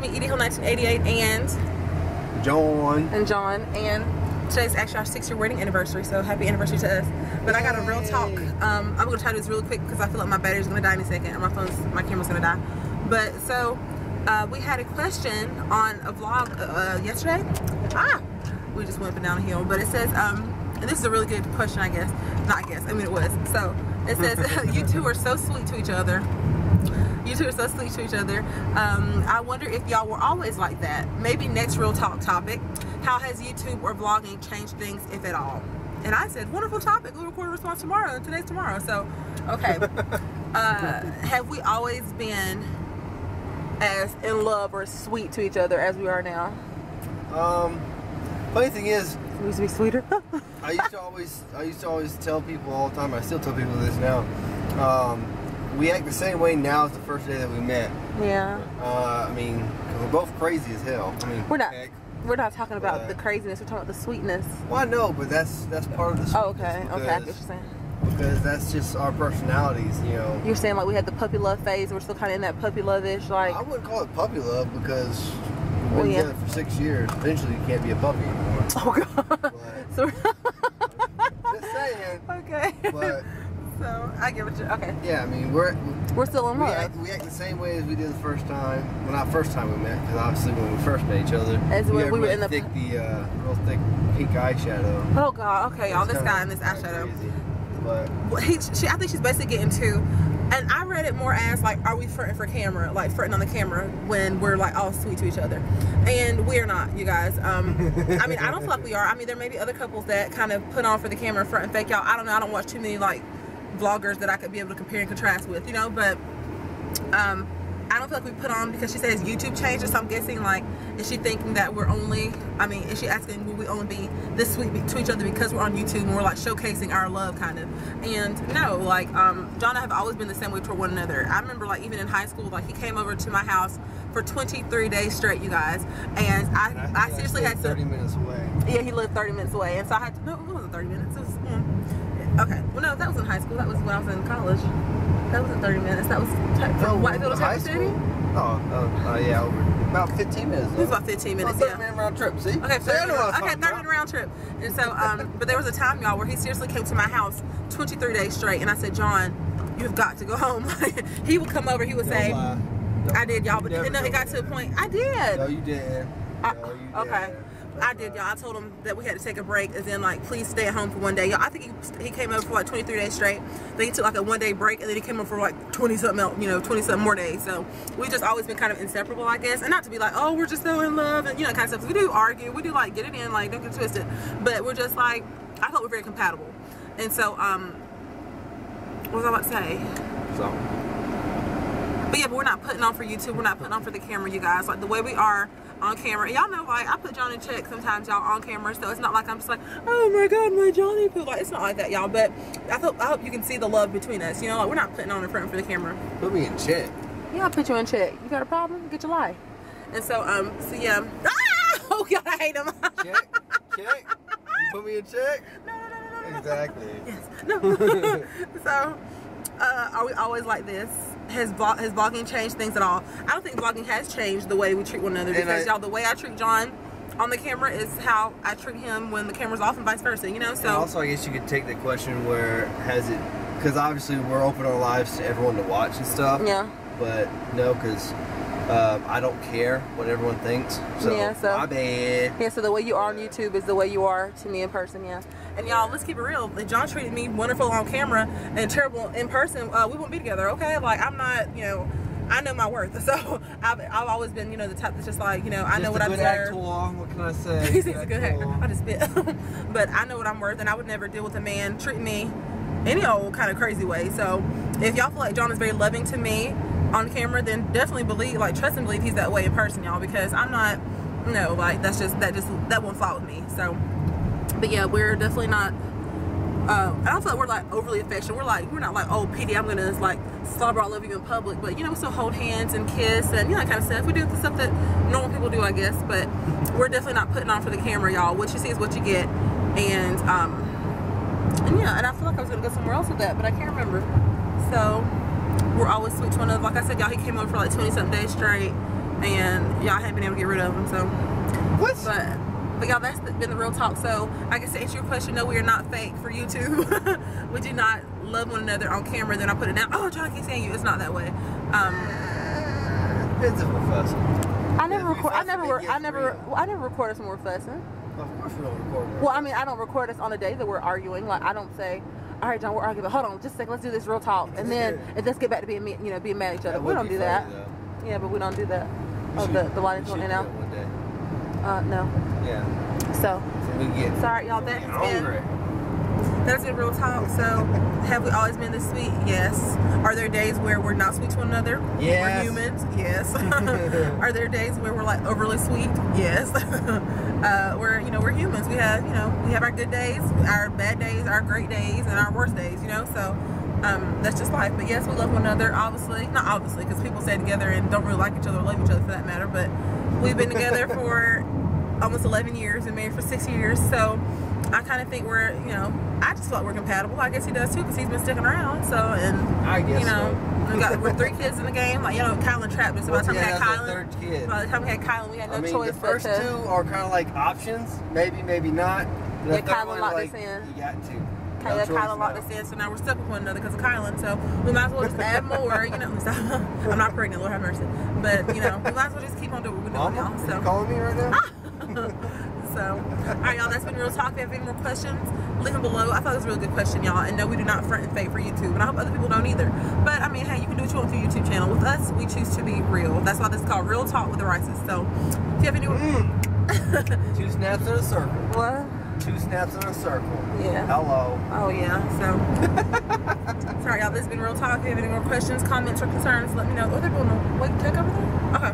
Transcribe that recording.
me, Edie Hill 1988, and John. And today's actually our 6-year wedding anniversary, so happy anniversary to us. But I got a real talk. I'm gonna try to do this really quick because I feel like my battery's gonna die any second, and my camera's gonna die. But so we had a question on a vlog yesterday. We just went up and down a hill, but it says, and this is a really good question, I guess. Not I guess, I mean it was. So it says, you two are so sweet to each other. You two are so sweet to each other. I wonder if y'all were always like that. Maybe next real talk topic. How has YouTube or vlogging changed things, if at all? And I said, wonderful topic. We'll record a response tomorrow. Today's tomorrow. So, okay. Have we always been as in love or sweet to each other as we are now? Funny thing is, we used to be sweeter. I used to always tell people all the time. I still tell people this now. We act the same way now as the first day that we met. Yeah. I mean, 'cause we're both crazy as hell. I mean, we're not talking about the craziness. We're talking about the sweetness. Well, I know, but that's part of the sweetness. Oh, okay. Okay, I get what you're saying. Because that's just our personalities, you know. You're saying like we had the puppy love phase. We're still kind of in that puppy love-ish, like. I wouldn't call it puppy love because we've been together for 6 years. Eventually, you can't be a puppy anymore. Oh God. But, So. just saying. Okay. But. So I get what you. Okay. Yeah, I mean we're still in love. We act the same way as we did the first time. Well, not first time we met, because obviously when we first met each other, as when we were in the real thick pink eyeshadow. Oh God. Okay, y'all. This guy in this eyeshadow. Crazy. But I think she's basically getting to, and I read it more as like, are we fronting for camera, like fronting on the camera when we're like all sweet to each other, and we're not, you guys. I mean, I don't feel like we are. I mean, there may be other couples that kind of put on for the camera, front and fake, y'all. I don't know. I don't watch too many like vloggers that I could be able to compare and contrast with, you know, but I don't feel like we put on, because she says YouTube changed, so I'm guessing like, is she thinking that we're only, I mean, is she asking will we only be this sweet to each other because we're on YouTube and we're like showcasing our love kind of? And no, like John and I have always been the same way toward one another. I remember like even in high school, like he came over to my house for 23 days straight, you guys, and I seriously had to 30 minutes away. Yeah, he lived 30 minutes away, and so I had to, no, it wasn't 30 minutes, it was, okay, well no, that was in high school. That was when I was in college. That wasn't 30 minutes. That was from Whiteville to Texas City. Oh, yeah, over about 15 minutes. It was about 15 minutes, 30-minute round trip, see? Okay, 30-minute round trip. And so, but there was a time, y'all, where he seriously came to my house 23 days straight, and I said, John, you've got to go home. He would come over, he would say, I did, y'all, but then it got to a point, I did. No, you didn't. Okay. I did, y'all. I told him that we had to take a break, as in like, please stay at home for one day. Y'all, I think he came over for like 23 days straight. Then he took like a one-day break, and then he came over for like 20-something else, you know, 20-something more days. So we just always been kind of inseparable, I guess. And not to be like, oh, we're just so in love, and you know, kind of stuff. We do argue, we do like get it in, like don't get twisted. But we're just like, I thought we're very compatible. And so, what was I about to say? But yeah, but we're not putting on for YouTube. We're not putting on for the camera, you guys. Like the way we are on camera, y'all know, like I put John in check sometimes, y'all, on camera, so it's not like I'm just like, oh my God, my Johnny poo. Like it's not like that, y'all. But I hope you can see the love between us. You know, like we're not putting on in front for the camera. Put me in check. Yeah, I'll put you in check. You got a problem? Get your life. And so, so yeah. Oh God, I hate him. Check. You put me in check. No. Exactly. Yes. No. So, are we always like this? Has vlogging changed things at all? I don't think vlogging has changed the way we treat one another, because y'all, the way I treat John on the camera is how I treat him when the camera's off, and vice versa, you know. So and also, I guess you could take the question, where has it? Because obviously we're open our lives to everyone to watch and stuff. Yeah. But no, because I don't care what everyone thinks. So, yeah, so my bad. Yeah. So the way you are on YouTube is the way you are to me in person. Yeah. And y'all, let's keep it real. If John treated me wonderful on camera and terrible in person, we wouldn't be together, okay? Like, I'm not, you know, I know my worth. So, I've always been, you know, the type that's just like, you know, I know what I deserve. What can I say? He's a good actor. I just spit. But I know what I'm worth, and I would never deal with a man treating me any old kind of crazy way. So, if y'all feel like John is very loving to me on camera, then definitely believe, like, trust and believe he's that way in person, y'all, because I'm not, you know, like, that won't fly with me. So, but yeah, we're definitely not, I don't feel like we're like overly affectionate. We're not like, oh, PD, I'm gonna like slobber all over you in public, but you know, we still hold hands and kiss and you know, that kind of stuff. We do the stuff that normal people do, I guess, but we're definitely not putting on for the camera, y'all. What you see is what you get. And yeah, and I feel like I was gonna go somewhere else with that, but I can't remember. So we're always sweet to one another. Like I said, y'all, he came over for like 20-something days straight, and y'all haven't been able to get rid of them. So, what? But y'all, that's been the real talk. So I guess to answer your question, no, we are not fake for YouTube. We do not love one another on camera. Then I put it down. Oh, John, I can't stand you. It's not that way. Depends if we're fussing. I never record us when we're fussing. Of course we don't record. Well, I mean, I don't record us on a day that we're arguing. Like, I don't say, all right, John, we're arguing, but hold on, just a second, let's do this real talk, and then let's get back to being, being mad at each other. We don't do that. Yeah, but we don't do that. Oh, the lighting's on now. No. Yeah. So sorry, y'all. That's been real talk. So, have we always been this sweet? Yes. Are there days where we're not sweet to one another? Yes. We're humans. Yes. Are there days where we're like overly sweet? Yes. We're humans. We have we have our good days, our bad days, our great days, and our worst days. So that's just life. But yes, we love one another. Obviously, not obviously, because people stay together and don't really like each other or love each other for that matter. But we've been together for almost 11 years and married for 6 years. So I kind of think we're, I just feel like we're compatible. I guess he does too, because he's been sticking around. So, and I guess we're 3 kids in the game. Like, Kylan trapped us. So by the time we had Kylan, third kid. By the time we had Kylan, we had no choice. The first 2 are kind of like options. Maybe, maybe not. Yeah, Kylan locked us in. You got to. Kylan locked us in, so now we're stuck with one another because of Kylan. So we might as well just add more. I'm not pregnant, Lord have mercy. But we might as well just keep on doing what we're doing now. So you calling me right now? So, alright, y'all, that's been real talk. If you have any more questions, leave them below. I thought it was a really good question, y'all. And no, we do not front and fake for YouTube. And I hope other people don't either. But, I mean, hey, you can do what you want with your YouTube channel. With us, we choose to be real. That's why this is called Real Talk with the Rices. So, if you have any... 2 snaps in a circle. What? 2 snaps in a circle. Yeah. Hello. Oh, yeah. So, sorry, y'all. This has been Real Talk. If you have any more questions, comments, or concerns, let me know. Oh, they're doing a wait check over there? Okay.